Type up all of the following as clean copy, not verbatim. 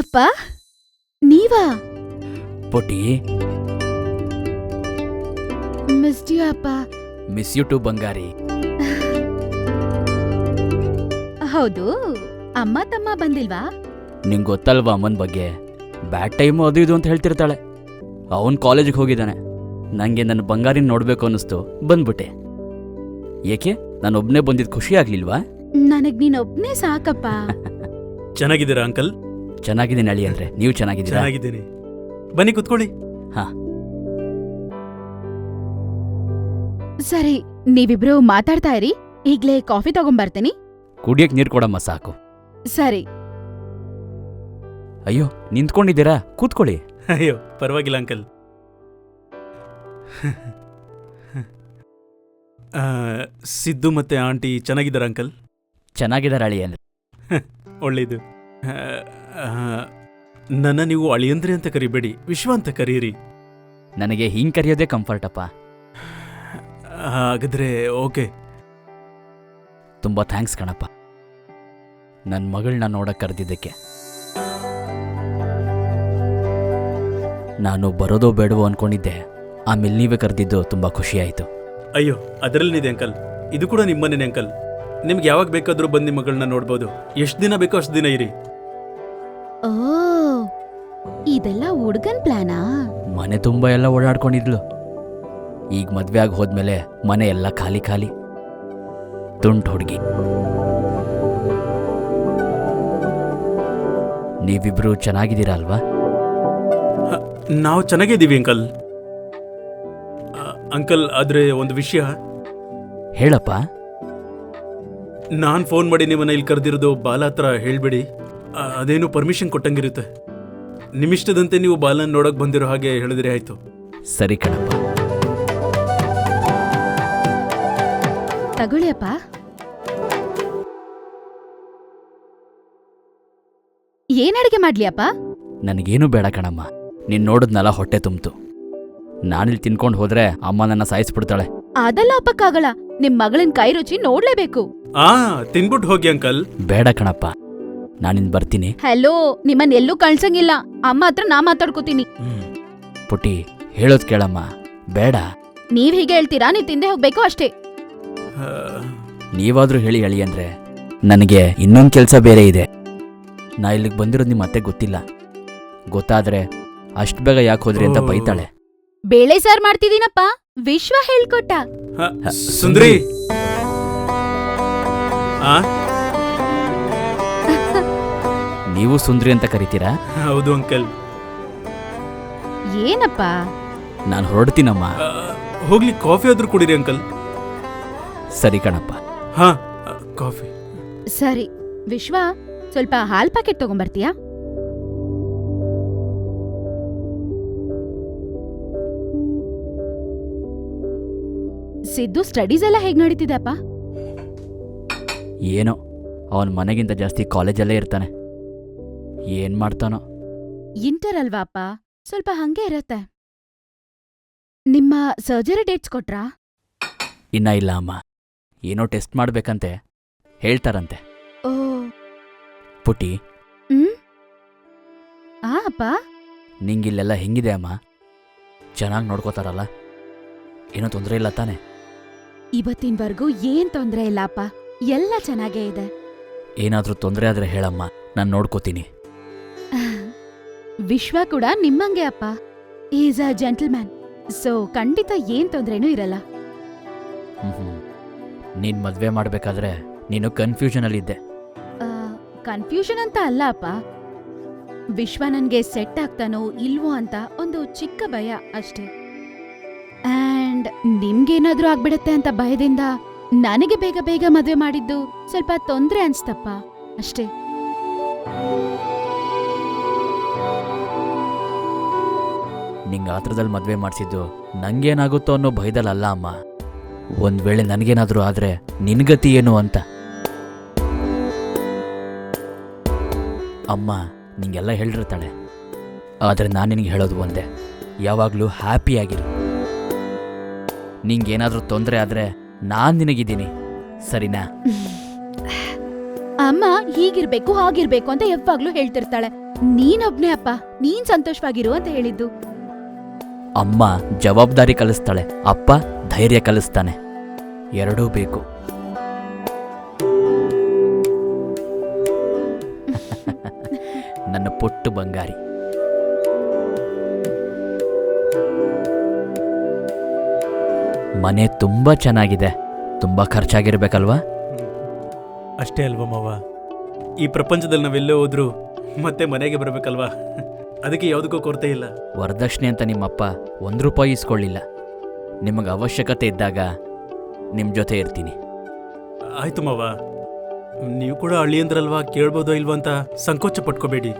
ಅಪ್ಪ ನೀವಾ? ಪುಟಿ, miss you ಅಪ್ಪ. ಮಿಸ್ ಯು ಟು ಬಂಗಾರಿ. ಹೌದು, ಅಮ್ಮ ತಮ್ಮ ಬಂದಿಲ್ವಾ? ನಿಂಗೆ ಗೊತ್ತಲ್ವಾ ಅಮ್ಮನ ಬಗ್ಗೆ, ಬ್ಯಾಡ್ ಟೈಮು ಅದು ಇದು ಅಂತ ಹೇಳ್ತಿರ್ತಾಳೆ. ಅವನು ಕಾಲೇಜಿಗೆ ಹೋಗಿದ್ದಾನೆ. ನನಗೆ ನನ್ನ ಬಂಗಾರಿನ ನೋಡಬೇಕು ಅನ್ನಿಸ್ತು, ಬಂದ್ಬಿಟ್ಟೆ. ಏಕೆ, ನಾನೊಬ್ಬನೇ ಬಂದಿದ್ದು ಖುಷಿ ಆಗ್ಲಿಲ್ವಾ? ನನಗ್ ನೀನೊಬ್ನೇ ಸಾಕಪ್ಪ. ಚೆನ್ನಾಗಿದ್ದೀರಾ ಅಂಕಲ್? ಚೆನ್ನಾಗಿದ್ದೀನಿ ಅಳಿ ಅಂದ್ರೆ, ನೀವು ಚೆನ್ನಾಗಿದ್ದೀರಾ? ಚೆನ್ನಾಗಿದ್ದೀನಿ. ಬನ್ನಿ ಕುತ್ಕೊಳ್ಳಿ. ಹಾ ಸರಿ, ನೀವಿಬ್ರು ಮಾತಾಡ್ತಾ ಇರಿ, ಈಗ್ಲೇ ಕಾಫಿ ತಗೊಂಬರ್ತೀನಿ. ಕುಡಿಯಕ್ ನೀರು ಕೊಡಮ್ಮ ಸಾಕು. ಸರಿ. ಅಯ್ಯೋ, ನಿಂತ್ಕೊಂಡಿದ್ದೀರಾ? ಕೂತ್ಕೊಳ್ಳಿ. ಅಯ್ಯೋ ಪರವಾಗಿಲ್ಲ ಅಂಕಲ್. ಸಿದ್ದು ಮತ್ತೆ ಆಂಟಿ ಚೆನ್ನಾಗಿದ್ದಾರ ಅಂಕಲ್? ಚೆನ್ನಾಗಿದ್ದಾರೆ ಅಳಿ ಅಂದ್ರೆ. ಒಳ್ಳೇದು. ನನ್ನ ನೀವು ಅಳಿಯಂದ್ರೆ ಅಂತ ಕರಿಬೇಡಿ, ವಿಶ್ವ ಅಂತ ಕರೀರಿ. ನನಗೆ ಹಿಂಗ್ ಕರೆಯೋದೇ ಕಂಫರ್ಟ್ ಅಪ್ಪ. ಹಾಗಾದ್ರೆ ಓಕೆ. ತುಂಬಾ ಥ್ಯಾಂಕ್ಸ್ ಕಣಪ್ಪ, ನನ್ನ ಮಗಳನ್ನ ನೋಡಕ್ ಕರೆದಿದ್ದಕ್ಕೆ. ನಾನು ಬರೋದೋ ಬೇಡವೋ ಅನ್ಕೊಂಡಿದ್ದೆ, ಆಮೇಲೆ ನೀವೇ ಕರೆದಿದ್ದು ತುಂಬಾ ಖುಷಿ ಆಯ್ತು. ಅಯ್ಯೋ ಅದರಲ್ಲಿದೆ ಅಂಕಲ್, ಇದು ಕೂಡ ನಿಮ್ಮನೇನೆ ಅಂಕಲ್. ನಿಮ್ಗೆ ಯಾವಾಗ ಬೇಕಾದ್ರೂ ಬಂದು ನಿಮ್ಮ ಮಗಳನ್ನ ನೋಡ್ಬೋದು. ಎಷ್ಟು ದಿನ ಬೇಕೋ ಅಷ್ಟು ದಿನ ಇರಿ. ಓ, ಇದೆಲ್ಲ ಹುಡ್ಗನ್ ಪ್ಲಾನಾ? ಮನೆ ತುಂಬಾ ಎಲ್ಲ ಓಡಾಡ್ಕೊಂಡಿದ್ಲು. ಈಗ ಮದ್ವೆ ಆಗಿ ಹೋದ್ಮೇಲೆ ಮನೆ ಎಲ್ಲ ಖಾಲಿ ಖಾಲಿ. ತುಂಟು ಹುಡುಗಿ. ನೀವಿಬ್ರು ಚೆನ್ನಾಗಿದ್ದೀರಾ ಅಲ್ವಾ? ನಾವು ಚೆನ್ನಾಗಿದ್ದೀವಿ ಅಂಕಲ್. ಅಂಕಲ್, ಆದ್ರೆ ಒಂದು ವಿಷಯ. ಹೇಳಪ್ಪ. ನಾನ್ ಫೋನ್ ಮಾಡಿ ನಿಮ್ಮನ್ನ ಇಲ್ಲಿ ಕರೆದಿರೋದು ಬಾಲ ಹತ್ರ ಹೇಳ್ಬೇಡಿ. ಅದೇನು ಪರ್ಮಿಷನ್ ಕೊಟ್ಟಂಗಿರುತ್ತೆ. ನಿಮ್ಮಿಷ್ಟದಂತೆ ನೀವು ಬಾಲನ್ ನೋಡಕ್ ಬಂದಿರೋ ಹಾಗೆ ಹೇಳಿದ್ರೆ ಆಯ್ತು. ಸರಿ ಕಣಪ್ಪ. ತಗೊಳ್ಳಿ ಅಪ್ಪ. ಏನ್ ಅಡಿಗೆ ಮಾಡ್ಲಿ ಅಪ್ಪ? ನನಗೇನು ಬೇಡ ಕಣಮ್ಮ, ನೀನ್ ನೋಡಿದ್ನಲ್ಲ ಹೊಟ್ಟೆ ತುಂಬ್ತು. ನಾನಿಲ್ಲಿ ತಿನ್ಕೊಂಡು ಹೋದ್ರೆ ಅಮ್ಮ ನನ್ನ ಸಾಯಿಸ್ಬಿಡ್ತಾಳೆ. ಅದೆಲ್ಲ ಅಪ್ಪಕ್ಕಾಗಲ್ಲ, ನಿಮ್ ಮಗಳನ್ ಕೈ ರುಚಿ ನೋಡ್ಲೇಬೇಕು. ತಿನ್ಬಿಟ್ಟು ಹೋಗಿ ಅಂಕಲ್. ಬೇಡ ಕಣಪ್ಪ, ನಾನಿನ್ ಬರ್ತೀನಿ. ಹಲೋ, ನಿಮ್ಮನ್ ಎಲ್ಲೂ ಕಳ್ಸಂಗಿಲ್ಲ. ಅಮ್ಮ ಹತ್ರ ನಾ ಮಾತಾಡ್ಕೋತೀನಿ. ಪುಟಿ, ಹೇಳೋದ್ ಕೇಳಮ್ಮ. ಬೇಡ. ನೀವ್ ಹೀಗೆ ಹೇಳ್ತೀರಾ, ನೀವ್ ತಿಂದೆ ಹೋಗ್ಬೇಕು ಅಷ್ಟೇ. ನೀವಾದ್ರೂ ಹೇಳಿ ಅಳಿ ಅಂದ್ರೆ. ನನಗೆ ಇನ್ನೊಂದ್ ಕೆಲ್ಸ ಬೇರೆ ಇದೆ. ನಾ ಇಲ್ಲಿಗೆ ಬಂದಿರೋದು ನಿಮ್ಮ ಅತ್ತೆ ಗೊತ್ತಿಲ್ಲ. ಗೊತ್ತಾದ್ರೆ ಅಷ್ಟ್ ಬೇಗ ಯಾಕೆ ಹೋದ್ರಿ ಅಂತ ಬೈತಾಳೆ. ಬೇಳೆ ಸಾರ್ ಮಾಡ್ತಿದ್ದೀನಪ್ಪ, ವಿಶ್ವ ಹೇಳ್ಕೊಟ್ಟ. ಸುಂದ್ರಿ. ನೀವು ಸುಂದ್ರಿ ಅಂತ ಕರಿತೀರಾ? ಹೌದು ಅಂಕಲ್. ಏನಪ್ಪ? ನಾನು ಹೊರಡ್ತೀನಮ್ಮ. ಹೋಗ್ಲಿ, ಕಾಫಿ ಆದ್ರೂ ಕುಡೀರಿ ಅಂಕಲ್. ಸರಿ ಕಣಪ್ಪ. ಹಾ, ಕಾಫಿ. ಸರಿ. ವಿಶ್ವ, ಸ್ವಲ್ಪ ಹಾಲ್ ಪ್ಯಾಕೆಟ್ ತಗೊಂಬರ್ತೀಯಾ? ಸಿದ್ದು ಸ್ಟಡೀಸ್ ಎಲ್ಲ ಹೇಗ್ ನಡೀತಿದೆಪ್ಪ? ಏನೋ, ಅವನ್ ಮನೆಗಿಂತ ಜಾಸ್ತಿ ಕಾಲೇಜಲ್ಲೇ ಇರ್ತಾನೆ. ಏನ್ ಮಾಡ್ತಾನೋ. ಇಂಟರ್ ಅಲ್ವಾ ಅಪ್ಪ, ಸ್ವಲ್ಪ ಹಂಗೆ ಇರತ್ತೆ. ನಿಮ್ಮ ಸರ್ಜರಿ ಡೇಟ್ಸ್ ಕೊಟ್ರಾ? ಇನ್ನ ಇಲ್ಲ ಅಮ್ಮ, ಏನೋ ಟೆಸ್ಟ್ ಮಾಡ್ಬೇಕಂತೆ ಹೇಳ್ತಾರಂತೆ. ಓ. ಪುಟಿ. ಅಪ್ಪ, ನಿಂಗಿಲ್ಲೆಲ್ಲ ಹೆಂಗಿದೆ ಅಮ್ಮ? ಚೆನ್ನಾಗಿ ನೋಡ್ಕೋತಾರಲ್ಲ? ಏನೋ ತೊಂದರೆ ಇಲ್ಲ ತಾನೆ? ಇವತ್ತಿನವರೆಗೂ ಏನ್ ತೊಂದ್ರೆ ಇಲ್ಲ ಅಪ್ಪ, ಎಲ್ಲ ಚೆನ್ನಾಗೇ ಇದೆ. ಏನಾದ್ರೂ ತೊಂದರೆ ಆದ್ರೆ ಹೇಳಮ್ಮ, ನಾನು ನೋಡ್ಕೋತೀನಿ. ವಿಶ್ವ ಕೂಡ ನಿಮ್ಮಂಗೆ ಅಪ್ಪ, ಈಸ್ ಅ ಜೆಂಟಲ್ಮ್ಯಾನ್. ಸೊ ಖಂಡಿತ ಏನ್ ತೊಂದ್ರೆನೂ ಇರಲ್ಲ. ನೀನ್ ಮದ್ವೆ ಮಾಡ್ಬೇಕಾದ್ರೆ ನೀನು ಕನ್ಫ್ಯೂಷನ್ ಅಲ್ಲಿದ್ದೆ. ಕನ್ಫ್ಯೂಷನ್ ಅಂತ ಅಲ್ಲ ಅಪ್ಪ, ವಿಶ್ವ ನನ್ಗೆ ಸೆಟ್ ಆಗ್ತಾನೋ ಇಲ್ವೋ ಅಂತ ಒಂದು ಚಿಕ್ಕ ಭಯ ಅಷ್ಟೇ. ಅಂಡ್ ನಿಮ್ಗೇನಾದ್ರೂ ಆಗ್ಬಿಡತ್ತೆ ಅಂತ ಭಯದಿಂದ ನನಗೆ ಬೇಗ ಬೇಗ ಮದ್ವೆ ಮಾಡಿದ್ದು ಸ್ವಲ್ಪ ತೊಂದ್ರೆ ಅನ್ಸ್ತಪ್ಪ ಅಷ್ಟೇ. ನಿಂಗೆ ಆತ್ರದಲ್ಲಿ ಮದ್ವೆ ಮಾಡಿಸಿದ್ದು ನಂಗೇನಾಗುತ್ತೋ ಅನ್ನೋ ಭಯದಲ್ಲ ಅಮ್ಮ. ಒಂದ್ ವೇಳೆ ನನಗೇನಾದ್ರೂ ಆದ್ರೆ ನಿನ್ಗತಿ ಏನು ಅಂತ. ಅಮ್ಮ ನಿಂಗೆಲ್ಲ ಹೇಳಿರ್ತಾಳೆ, ಆದ್ರೆ ನಾನು ನಿನಗೆ ಹೇಳೋದು ಒಂದೇ, ಯಾವಾಗ್ಲೂ ಹ್ಯಾಪಿಯಾಗಿರು. ನಿಂಗೇನಾದ್ರೂ ತೊಂದರೆ ಆದ್ರೆ ನಾನ್ ನಿನಗಿದ್ದೀನಿ, ಸರಿನಾ? ಅಮ್ಮ ಹೀಗಿರ್ಬೇಕು ಹಾಗಿರ್ಬೇಕು ಅಂತ ಯಾವಾಗ್ಲೂ ಹೇಳ್ತಿರ್ತಾಳೆ. ನೀನೊಬ್ನೇ ಅಪ್ಪ, ನೀನ್ ಸಂತೋಷವಾಗಿರು ಅಂತ ಹೇಳಿದ್ದು. ಅಮ್ಮ ಜವಾಬ್ದಾರಿ ಕಲಿಸ್ತಾಳೆ, ಅಪ್ಪ ಧೈರ್ಯ ಕಲಿಸ್ತಾನೆ. ಎರಡೂ ಬೇಕು. ನನ್ನ ಪುಟ್ಟ ಬಂಗಾರಿ. ಮನೆ ತುಂಬಾ ಚೆನ್ನಾಗಿದೆ. ತುಂಬಾ ಖರ್ಚಾಗಿರ್ಬೇಕಲ್ವಾ? ಅಷ್ಟೇ ಅಲ್ವಾ ಮಾವ, ಈ ಪ್ರಪಂಚದಲ್ಲಿ ನಾವೆಲ್ಲೇ ಹೋದ್ರು ಮತ್ತೆ ಮನೆಗೆ ಬರಬೇಕಲ್ವಾ, ಅದಕ್ಕೆ ಯಾವುದಕ್ಕೂ ಕೊರತೆ ಇಲ್ಲ. ವರದಕ್ಷಿಣೆ ಅಂತ ನಿಮ್ಮಪ್ಪ ₹1 ಇಸ್ಕೊಳ್ಳಿಲ್ಲ. ನಿಮಗೆ ಅವಶ್ಯಕತೆ ಇದ್ದಾಗ ನಿಮ್ಮ ಜೊತೆ ಇರ್ತೀನಿ. ಆಯ್ತು ಮಾವ, ನೀವು ಕೂಡ ಹಳ್ಳಿಯಂದ್ರಲ್ವಾ, ಕೇಳ್ಬೋದೋ ಇಲ್ವಾ ಅಂತ ಸಂಕೋಚ ಪಟ್ಕೋಬೇಡಿ,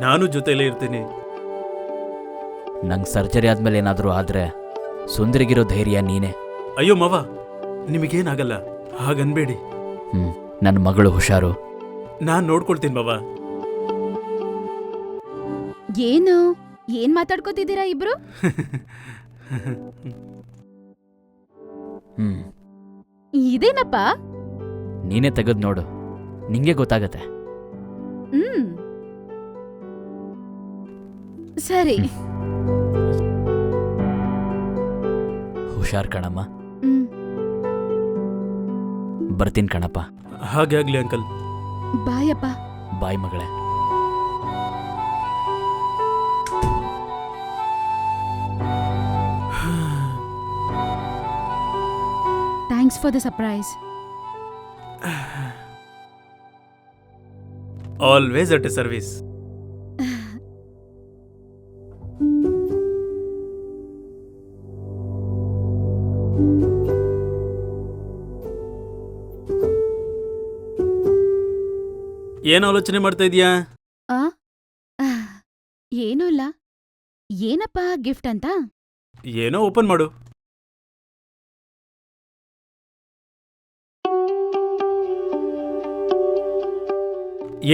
ನಾನು ಜೊತೆಲೇ ಇರ್ತೀನಿ. ನಂಗೆ ಸರ್ಜರಿ ಆದ್ಮೇಲೆ ಏನಾದರೂ ಆದರೆ ಸುಂದರಿಗಿರೋ ಧೈರ್ಯ ನೀನೇ. ಅಯ್ಯೋ ಮಾವ, ನಿಮಗೇನಾಗಲ್ಲ, ಹಾಗನ್ಬೇಡಿ. ನನ್ನ ಮಗಳು ಹುಷಾರು. ನಾನ್ ನೋಡ್ಕೊಳ್ತೀನಿ ಮಾವ. ಏನು ಏನ್ ಮಾತಾಡ್ಕೋತಿದ್ದೀರಾ ಇಬ್ರು? ಇದೇನಪ್ಪ? ನೀನೇ ತೆಗೆದು ನೋಡು, ನಿಂಗೆ ಗೊತ್ತಾಗತ್ತೆ. ಸರಿ. ಹುಷಾರ್ ಕಣಮ್ಮ. ಬರ್ತೀನಿ ಕಣಪ್ಪ. ಹಾಗೆ ಆಗ್ಲಿ ಅಂಕಲ್. ಬಾಯಪ್ಪ. ಬಾಯ್ ಮಗಳೇ. Thanks for the surprise. Always at A service. ಏನ್ ಆಲೋಚನೆ ಮಾಡ್ತಾ ಇದೀಯಾ? ಏನೂ ಇಲ್ಲ. ಏನಪ್ಪ ಗಿಫ್ಟ್ ಅಂತ? ಏನೋ ಓಪನ್ ಮಾಡು.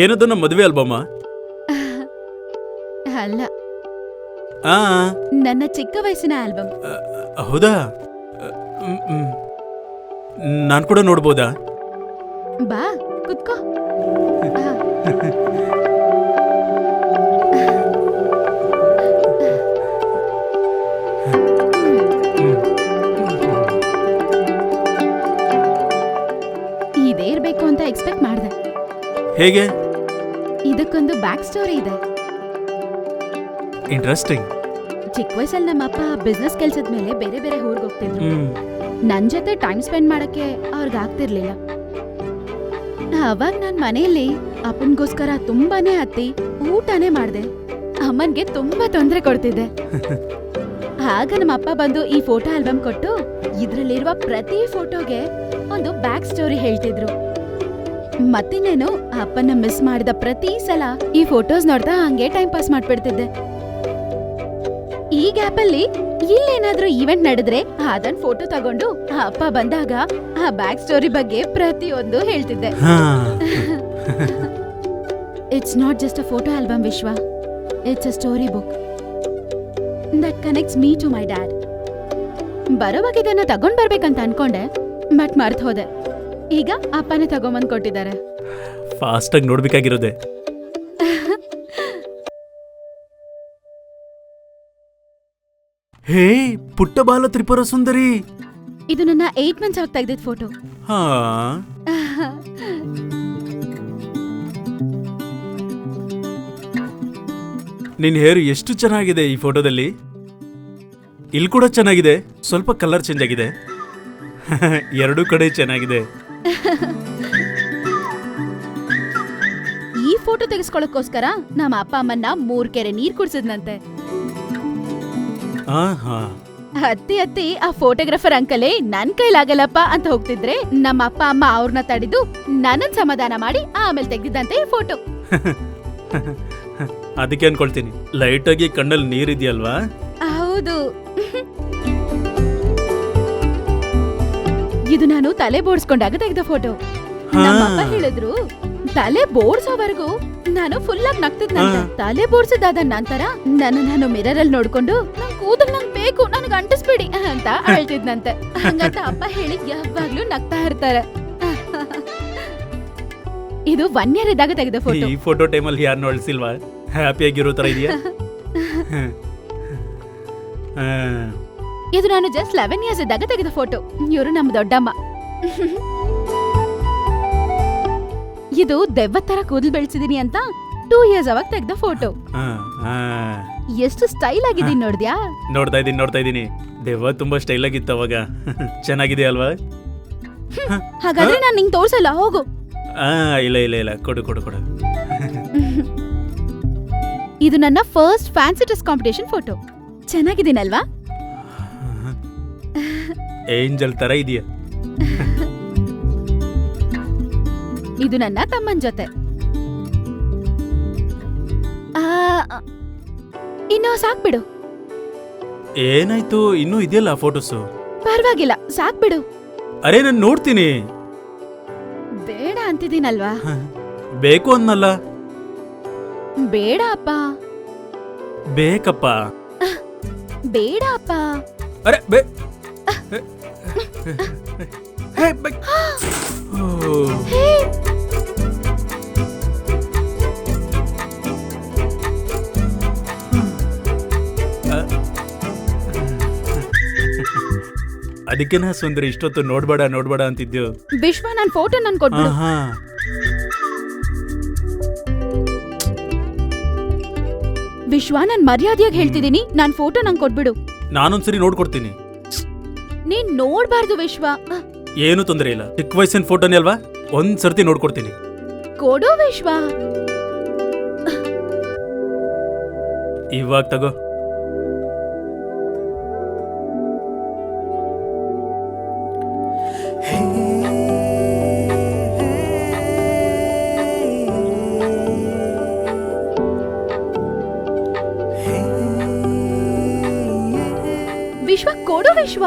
ಏನದು, ನಮ್ಮ ಮದುವೆ ಆಲ್ಬಮ್ಮ? ಅಲ್ಲ, ಆ ನನ್ನ ಚಿಕ್ಕ ವಯಸ್ಸಿನ ಆಲ್ಬಮ್. ಹೌದಾ? ನಾನ್ ಕೂಡ ನೋಡ್ಬೋದಾ? ಬಾ ಕುತ್ಕೋ. ಇದೇ ಇರ್ಬೇಕು ಅಂತ ಎಕ್ಸ್ಪೆಕ್ಟ್ ಮಾಡ್ದೆ. ಹೇಗೆ? ಇದಕ್ಕೊಂದು ಬ್ಯಾಕ್ ಸ್ಟೋರಿ ಇದೆ. ಇಂಟ್ರೆಸ್ಟಿಂಗ್. ಚಿಕ್ಕ ವಯಸ್ಸಲ್ಲಿ ನಮ್ಮಪ್ಪ ಬಿಸ್ನೆಸ್ ಕೆಲ್ಸದ ಮೇಲೆ ಬೇರೆ ಬೇರೆ ಊರ್ಗ್ ಹೋಗ್ತಿದ್ರು. ನನ್ ಜೊತೆ ಟೈಮ್ ಸ್ಪೆಂಡ್ ಮಾಡಕ್ಕೆ ಅವ್ರಿಗಾಗ್ತಿರ್ಲಿಲ್ಲ. ಅವಾಗ ನಾನ್ ಮನೆಯಲ್ಲಿ ಅಪ್ಪನ್ಗೋಸ್ಕರ ತುಂಬಾನೇ ಹತ್ತಿ ಊಟನೇ ಮಾಡ್ದೆ. ಅಮ್ಮನ್ಗೆ ತುಂಬಾ ತೊಂದರೆ ಕೊಡ್ತಿದ್ದೆ. ಆಗ ನಮ್ಮಪ್ಪ ಬಂದು ಈ ಫೋಟೋ ಆಲ್ಬಮ್ ಕೊಟ್ಟು ಇದ್ರಲ್ಲಿರುವ ಪ್ರತಿ ಫೋಟೋಗೆ ಒಂದು ಬ್ಯಾಕ್ ಸ್ಟೋರಿ ಹೇಳ್ತಿದ್ರು. ಮತ್ತಿನ್ನೇನು, ಅಪ್ಪನ ಮಿಸ್ ಮಾಡಿದ ಪ್ರತಿ ಸಲ ಈ ಫೋಟೋಸ್ ನೋಡ್ತಾ ಹಂಗೆ ಟೈಮ್ ಪಾಸ್ ಮಾಡ್ಬಿಡ್ತಿದ್ದೆ. ಈ ಗ್ಯಾಪಲ್ಲಿ ಇಲ್ಲೇನಾದ್ರೂ ಈವೆಂಟ್ ನಡೆದ್ರೆ ಅದನ್ ಫೋಟೋ ತಗೊಂಡು ಅಪ್ಪ ಬಂದಾಗ ಆ ಬ್ಯಾಕ್ ಸ್ಟೋರಿ ಬಗ್ಗೆ ಪ್ರತಿಯೊಂದು ಹೇಳ್ತಿದ್ದೆ. It's not just a photo album Vishwa, it's a story book that connects me to my dad. ಬರೋವಾಗ ಇದನ್ನ ತಗೊಂಡ್ ಬರ್ಬೇಕಂತ ಅನ್ಕೊಂಡೆ, ಬಟ್ ಮರ್ತ್ ಹೋದೆ. ಈಗ ಅಪ್ಪನೇ ತಗೊಂಬಂದ್ ಕೊಟ್ಟಿದ್ದಾರೆ. ಫಾಸ್ಟ್ ಆಗಿ ನೋಡ್ಬೇಕಾಗಿರೋದೆ. ಹೇ ಪುಟ್ಟ ಬಾಲ ತ್ರಿಪುರ ಸುಂದರಿ. ಇದು ನನ್ನ 8 ಮಂತ್ಸ್ ಆಗಿ ತೆಗೆದಿದ್ದ ಫೋಟೋ. ಹಾ, ನಿನ್ ಹೇರ್ ಎಷ್ಟು ಚೆನ್ನಾಗಿದೆ ಈ ಫೋಟೋದಲ್ಲಿ. ಇಲ್ಲಿ ಕೂಡ ಚೆನ್ನಾಗಿದೆ, ಸ್ವಲ್ಪ ಕಲರ್ ಚೇಂಜ್ ಆಗಿದೆ. ಎರಡೂ ಕಡೆ ಚೆನ್ನಾಗಿದೆ. ಈ ಫೋಟೋ ತೆಗೆಸ್ಕೊಳ್ಳೋಕೋಸ್ಕರ ನಮ್ಮ ಅಪ್ಪ ಅಮ್ಮನ್ನ 3 ಕೆರೆ ನೀರ್ ಕುಡ್ಸಿದ್ನಂತೆ. ಹತ್ತಿ ಹತ್ತಿ ಆ ಫೋಟೋಗ್ರಾಫರ್ ಅಂಕಲೇ ನನ್ ಕೈಲಾಗಲ್ಲಪ್ಪ ಅಂತ ಹೋಗ್ತಿದ್ರೆ ನಮ್ಮ ಅಪ್ಪ ಅಮ್ಮ ಅವ್ರನ್ನ ತಡೆದು ನನ್ನನ್ ಸಮಾಧಾನ ಮಾಡಿ ಆಮೇಲೆ ತೆಗ್ದಿದ್ದಂತೆ ಈ ಫೋಟೋ. ಅದಕ್ಕೆ ಅನ್ಕೊಳ್ತೀನಿ, ಲೈಟ್ ಆಗಿ ಕಣ್ಣಲ್ಲಿ ನೀರಿದೆಯಲ್ವಾ? ಹೌದು. ಇದು ನಾನು ತಲೆ ಬೋಡ್ಸ್ಕೊಂಡಾಗ ತೆಗೆದ ಫೋಟೋ. ನಮ್ಮಪ್ಪ ಹೇಳಿದ್ರು, ತಲೆ ಬೋಡ್ಸೋವರೆಗೂ ನಾನು ಫುಲ್ ಆಗಿ ನಗ್ತಿದ್ನಂತೆ. ತಲೆ ಬೋಡ್ಸಿದಾದ ನಂತರ ನಾನು ಮಿರರ್ ಅಲ್ಲಿ ನೋಡ್ಕೊಂಡು ನನ್ ಕೂದಲ್ ನಂಗ್ ಬೇಕು, ನನಗ್ ಅಂಟಿಸ್ಬಿಡಿ ಅಂತ ಅಳ್ತಿದ್ನಂತೆ. ಹಂಗಂತ ಅಪ್ಪ ಹೇಳಿ ಯಾವಾಗ್ಲೂ ನಗ್ತಾ ಇರ್ತಾರೆ. ಇದು 1 year ಇದ್ದಾಗ ತೆಗೆದ ಫೋಟೋ. ಈ ಫೋಟೋ ಟೈಮಲ್ಲಿ ಯಾರನ್ನೂ ಅಳಿಸಿಲ್ವಾ? ಹ್ಯಾಪಿಯಾಗಿರೋ ತರ ಇದೆಯಾ? ಇದು ನಾನು ಜಸ್ಟ್ 11 years ಇದ್ದಾಗ ತೆಗೆದ ಫೋಟೋ. ಇವರು ನಮ್ಮ ದೊಡ್ಡಮ್ಮ. ಇದು ದೆವ್ವ ತರ ಕೂದಲು ಬೆಳೆಸಿದೀನಿ ಅಂತ 2 years ಅವಾಗ ತೆಗೆದ ಫೋಟೋ. ಎಷ್ಟು ಸ್ಟೈಲ್ ಆಗಿದ್ದೀನಿ ನೋಡ್ದ್ಯಾ? ನೋಡ್ತಾ ಇದೀನಿ. ದೆವ್ವ ತುಂಬಾ ಸ್ಟೈಲ್ ಆಗಿತ್ತು ಅವಾಗ. ಚೆನ್ನಾಗಿದೆ ಅಲ್ವಾ? ಹಾಗಾದ್ರೆ ನಾನು ನಿಂಗೆ ತೋರ್ಸಲ್ಲ, ಹೋಗು. ಇಲ್ಲ ಕೊಡು. ಇದು ನನ್ನ first fancy dress competition photo. ಚೆನ್ನಾಗಿದ್ದೀನಲ್ವಾ? ಏಂಜಲ್ ತರ ಇದೆಯಾ? ಇದು ನನ್ನ ತಮ್ಮನ ಜೊತೆ. ಇನ್ನು ಸಾಕ್ಬಿಡು. ಏನಾಯ್ತು? ಇನ್ನೂ ಇದೆಯಲ್ಲ ಫೋಟೋಸು. ಪರವಾಗಿಲ್ಲ, ಸಾಕ್ಬಿಡು. ಅರೆ ನಾನು ನೋಡ್ತೀನಿ. ಬೇಡ ಅಂತಿದ್ದೀನಲ್ವಾ? ಬೇಕು ಅನ್ನಲ್ಲ. ಬೇಡ ಅಪ್ಪ. ಬೇಕಪ್ಪ. ಬೇಡ ಅಪ್ಪ. ಅರೆ ಅದಕ್ಕೆನಾ ಸುಂದರಿ ಇಷ್ಟೊತ್ತು ನೋಡ್ಬೇಡ ಅಂತಿದ್ದು. ವಿಶ್ವ, ನನ್ ಫೋಟೋ ನನ್ ಕೊಟ್ಬಿಡು. ವಿಶ್ವ, ನಾನ್ ಮರ್ಯಾದೆಯಾಗಿ ಹೇಳ್ತಿದ್ದೀನಿ, ನಾನ್ ಫೋಟೋ ನಂಗೆ ಕೊಟ್ಬಿಡು. ನಾನೊಂದ್ಸರಿ ನೋಡ್ಕೊಡ್ತೀನಿ. ನೀನ್ ನೋಡ್ಬಾರ್ದು ವಿಶ್ವ. ಏನು ತೊಂದರೆ ಇಲ್ಲ, ಚಿಕ್ಕ ವಯಸ್ಸಿನ ಫೋಟೋನೇ ಅಲ್ವಾ, ಒಂದ್ಸರ್ತಿ ನೋಡ್ಕೊಡ್ತೀನಿ. ಕೊಡು ವಿಶ್ವ. ಇವಾಗ ತಗೋ. ವಿಶ್ವ, ಕೊಡು ವಿಶ್ವ.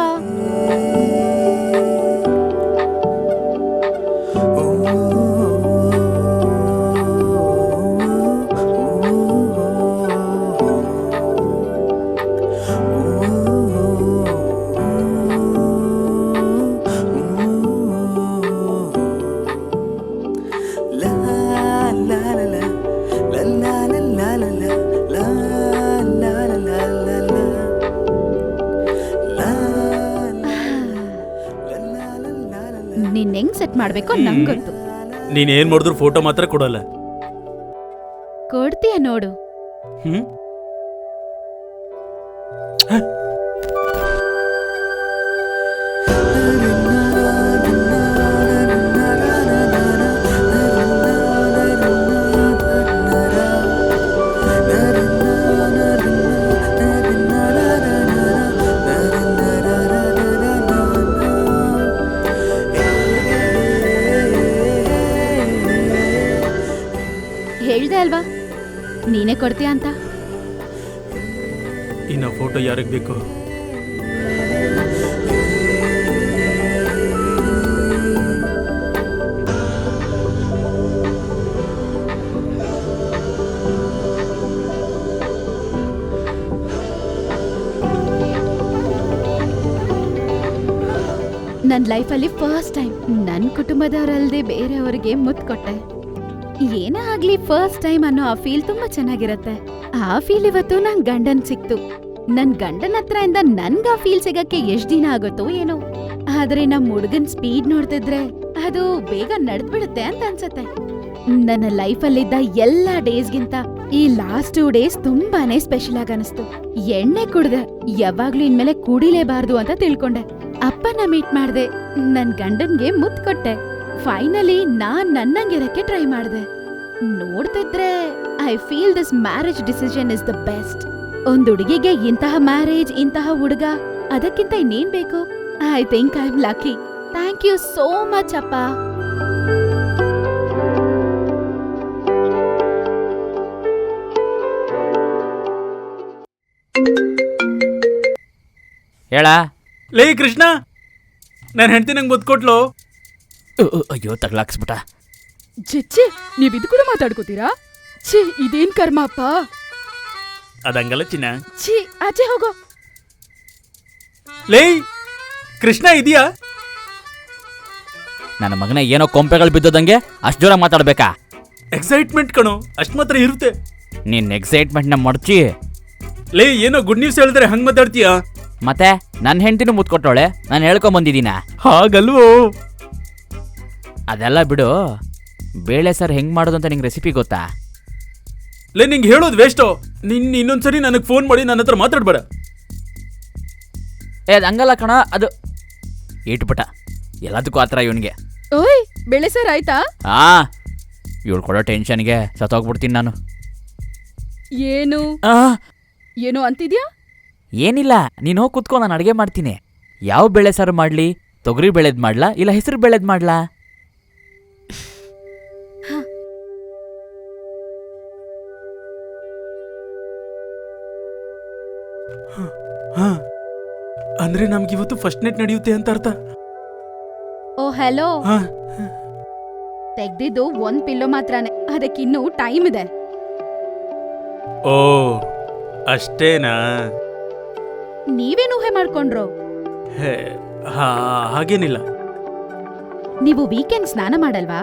ನಿನ್ ಹೆಂಗ್ ಸೆಟ್ ಮಾಡ್ಬೇಕು ನಂಗ್ ಗೊತ್ತು. ನೀನ್ ಏನ್ ಮಾಡಿದ್ರು ಫೋಟೋ ಮಾತ್ರ ಕೊಡಲ್ಲ. ಕೊಡ್ತೀಯ ನೋಡು. ಹೇಳ್ದೆ ಅಲ್ವಾ ನೀನೇ ಕೊಡ್ತೀಯ ಅಂತ. ಇನ್ನ ಫೋಟೋ ಯಾರಿಗ್ ಬೇಕು? ನನ್ನ ಲೈಫಲ್ಲಿ ಫಸ್ಟ್ ಟೈಮ್ ನನ್ನ ಕುಟುಂಬದವರಲ್ಲದೆ ಬೇರೆಯವರಿಗೆ ಮುತ್ತು ಕೊಟ್ಟೆ. ಏನೇ ಆಗ್ಲಿ ಫಸ್ಟ್ ಟೈಮ್ ಅನ್ನೋ ಆ ಫೀಲ್ ತುಂಬಾ ಚೆನ್ನಾಗಿರತ್ತೆ. ಆ ಫೀಲ್ ಇವತ್ತು ನನ್ ಗಂಡನ್ ಸಿಕ್ತು. ನನ್ ಗಂಡನ ಹತ್ರ ಇಂದ ನನ್ಗ ಆ ಫೀಲ್ ಸಿಗಕ್ಕೆ ಎಷ್ಟ್ ದಿನ ಆಗುತ್ತೋ ಏನೋ. ಆದ್ರೆ ನಮ್ ಹುಡ್ಗನ್ ಸ್ಪೀಡ್ ನೋಡ್ತಿದ್ರೆ ಅದು ಬೇಗ ನಡ್ದ್ಬಿಡುತ್ತೆ ಅಂತ ಅನ್ಸತ್ತೆ. ನನ್ನ ಲೈಫಲ್ಲಿದ್ದ ಎಲ್ಲಾ ಡೇಸ್ಗಿಂತ ಈ ಲಾಸ್ಟ್ 2 days ತುಂಬಾನೇ ಸ್ಪೆಷಲ್ ಆಗಿ ಅನಿಸ್ತು. ಎಣ್ಣೆ ಕುಡ್ದೆ, ಯಾವಾಗ್ಲೂ ಇನ್ಮೇಲೆ ಕುಡಿಲೇಬಾರ್ದು ಅಂತ ತಿಳ್ಕೊಂಡೆ. ಅಪ್ಪನ ಮೀಟ್ ಮಾಡ್ದೆ, ನನ್ ಗಂಡನ್ಗೆ ಮುತ್ ಕೊಟ್ಟೆ. ಫೈನಲಿ ನಾನ್ ನನ್ನಂಗಿರಕ್ಕೆ ಟ್ರೈ ಮಾಡ್ದೆ. ನೋಡ್ತಿದ್ರೆ I feel this marriage decision is the best. ಒಂದ್ ಹುಡುಗಿಗೆ ಇಂತಹ ಮ್ಯಾರೇಜ್, ಇಂತಹ ಹುಡುಗ, ಅದಕ್ಕಿಂತ ಇನ್ನೇನ್ ಬೇಕು? I think I am lucky. Thank you so much ಅಪ್ಪ. ಹೇಳ. ಲೇ ಕೃಷ್ಣ, ನಾನು ಹೆಂಡ್ತಿ ನಂಗೆ ಮುತ್ತು ಕೊಟ್ಲು. ಅಯ್ಯೋ ತಗ್ಲಾಕ್ಸ್ಬಿಟ್ಟ. ಚಿಚ್ಚಿ, ನೀವ್ ಇದು ಕೂಡ ಮಾತಾಡ್ಕೋತೀರಾ? ಛೀ, ಇದೇನ್ ಕರ್ಮ ಅಪ್ಪ. ಅದಂಗಲ್ಲ ಚಿನ್ನ. ಛೀ, ಆಚೆ ಹೋಗೋ. ಲೇ ಕೃಷ್ಣ ಇದೆಯಾ? ನನ್ನ ಮಗನ ಏನೋ ಕೊಂಪೆಗಳು ಬಿದ್ದೋದಂಗೆ ಅಷ್ಟು ಜೋರಾಗಿ ಮಾತಾಡ್ಬೇಕಾ? ಎಕ್ಸೈಟ್ಮೆಂಟ್ ಕಣೋ, ಅಷ್ಟ್ ಮಾತ್ರ ಇರುತ್ತೆ. ನಿನ್ನ ಎಕ್ಸೈಟ್ಮೆಂಟ್ನ ಮಡ್ಚಿ. ಲೇ, ಏನೋ ಗುಡ್ ನ್ಯೂಸ್ ಹೇಳಿದ್ರೆ ಹಂಗ್ ಮಾತಾಡ್ತೀಯಾ? ಮತ್ತೆ ನನ್ನ ಹೆಂಡತಿನೂ ಮುತ್ಕೊಟ್ಟವಳೆ, ನಾನು ಹೇಳ್ಕೊಂಬಂದಿದ್ದೀನ. ಹಾಗಲ್ವೋ? ಅದೆಲ್ಲ ಬಿಡು. ಬೇಳೆ ಸರ್ ಹೆಂಗ್ ಮಾಡೋದು ಅಂತ ನಿಂಗೆ ರೆಸಿಪಿ ಗೊತ್ತಾ? ಲೇ, ನಿಂಗೆ ಹೇಳೋದು ವೇಸ್ಟೋ. ಇನ್ನೊಂದ್ಸರಿ ನನಗೆ ಫೋನ್ ಮಾಡಿ ನನ್ನ ಹತ್ರ ಮಾತಾಡ್ಬೇಡ. ಅದು ಹಂಗಲ್ಲ ಕಣ, ಅದು ಇಟ್ಬಿಟ್ಟ. ಎಲ್ಲದಕ್ಕೂ ಆ ಥರ ಇವನಿಗೆ. ಓಯ್, ಬೆಳೆ ಸರ್ ಆಯ್ತಾ? ಇವಳು ಕೊಡೋ ಟೆನ್ಷನ್ಗೆ ಸತ್ತೋಗ್ಬಿಡ್ತೀನಿ ನಾನು. ಏನು ಏನು ಅಂತಿದ್ಯಾ? ಏನಿಲ್ಲ, ನೀನು ಹೋಗಿ ಕುತ್ಕೊ, ನಾನು ಅಡುಗೆ ಮಾಡ್ತೀನಿ. ಯಾವ ಬೇಳೆ ಸಾರು ಮಾಡಲಿ? ತೊಗರಿ ಬೇಳೆದ್ ಮಾಡ್ಲಾ ಇಲ್ಲ ಹೆಸರು ಬೇಳೆದ್ ಮಾಡ್ಲಾ? ಅಂದ್ರೆ ನಮ್ಗಿವತ್ತು ಫಸ್ಟ್ ನೈಟ್ ನಡೆಯುತ್ತೆ ಅಂತ ಅರ್ಥ. ಓ ಹಲೋ, ಹಾ, ತೆಗ್ದಿದ್ದು ಒಂದ್ ಪಿಲ್ಲೋ ಮಾತ್ರನೇ, ಅದಕ್ಕಿನ್ನೂ ಟೈಮ್ ಇದೆ. ಓ ಅಷ್ಟೇನಾ? ನೀವೇನು ಊಹೆ ಮಾಡ್ಕೊಂಡ್ರು? ಹೇ, ಹಾಗೇನಿಲ್ಲ. ನೀವು ವೀಕೆಂಡ್ ಸ್ನಾನ ಮಾಡಲ್ವಾ?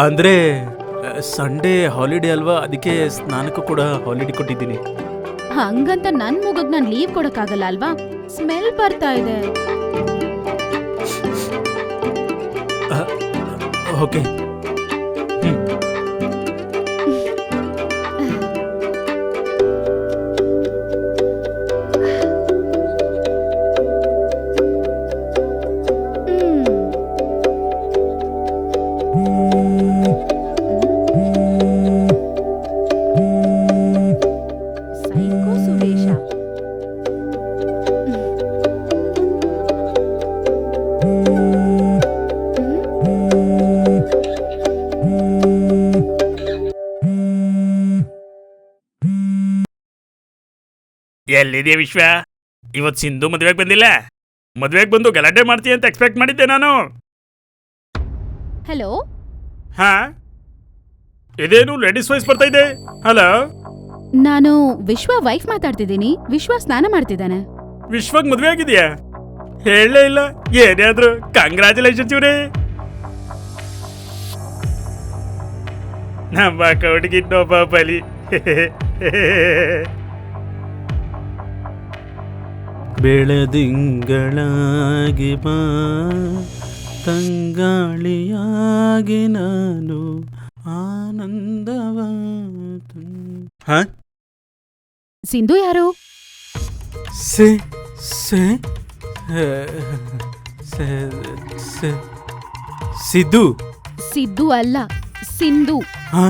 ಅಂದ್ರೆ ಸಂಡೇ ಹಾಲಿಡೇ ಅಲ್ವಾ, ಅದಕ್ಕೆ ಸ್ನಾನಕ್ಕೂ ಕೂಡ ಹಾಲಿಡೇ ಕೊಟ್ಟಿದ್ದೀನಿ. ಹಂಗಂತ ನನ್ ಮುಗಗ್ ನಾನ್ ಲೀವ್ ಕೊಡಕ್ಕಾಗಲ್ಲ ಅಲ್ವಾ? ಸ್ಮೆಲ್ ಬರ್ತಾ ಇದೆ. ಓಕೆ. ಸೈಕೋ ಸುರೇಶ. ಎಲ್ಲಿದೆಯಾ ವಿಶ್ವ? ಇವತ್ತು ಸಿಂಧು ಮದುವೆಗೆ ಬಂದಿಲ್ಲ. ಮದುವೆಗೆ ಬಂದು ಗಲಾಟೆ ಮಾಡ್ತೀಯ ಅಂತ ಎಕ್ಸ್ಪೆಕ್ಟ್ ಮಾಡಿದ್ದೆ ನಾನು. ಹಲೋ, ಹಾ, ಇದೇನು ಲೇಡೀಸ್ ವಾಯ್ಸ್ ಬರ್ತಾ ಇದೆ? ಹಲೋ, ನಾನು ವಿಶ್ವ ವೈಫ್ ಮಾತಾಡ್ತಿದ್ದೀನಿ. ವಿಶ್ವ ಸ್ನಾನ ಮಾಡ್ತಿದ್ದಾನೆ. ವಿಶ್ವಗ್ ಮದುವೆ ಆಗಿದೆಯಾ? ಹೇಳಲೇ ಇಲ್ಲ. ಏನೇ ಆದ್ರೂ ಕಂಗ್ರಾಚುಲೇಷನ್ಸ್ ಇವ್ರೆ. ನಮ್ಮ ಕೌಡಿಗೆ ಇನ್ನೊಬ್ಬ ಬಲಿ. ಬೆಳದಿಂಗಳಾಗಿ ಬಾ, ತಂಗಾಳಿಯಾಗಿ ನಾನು ಆನಂದವ. ಸಿಂಧು ಯಾರು? ಸೆ ಸೆ ಸಿದ್ದು. ಸಿದ್ದು ಅಲ್ಲ, ಸಿಂಧು. ಹಾ,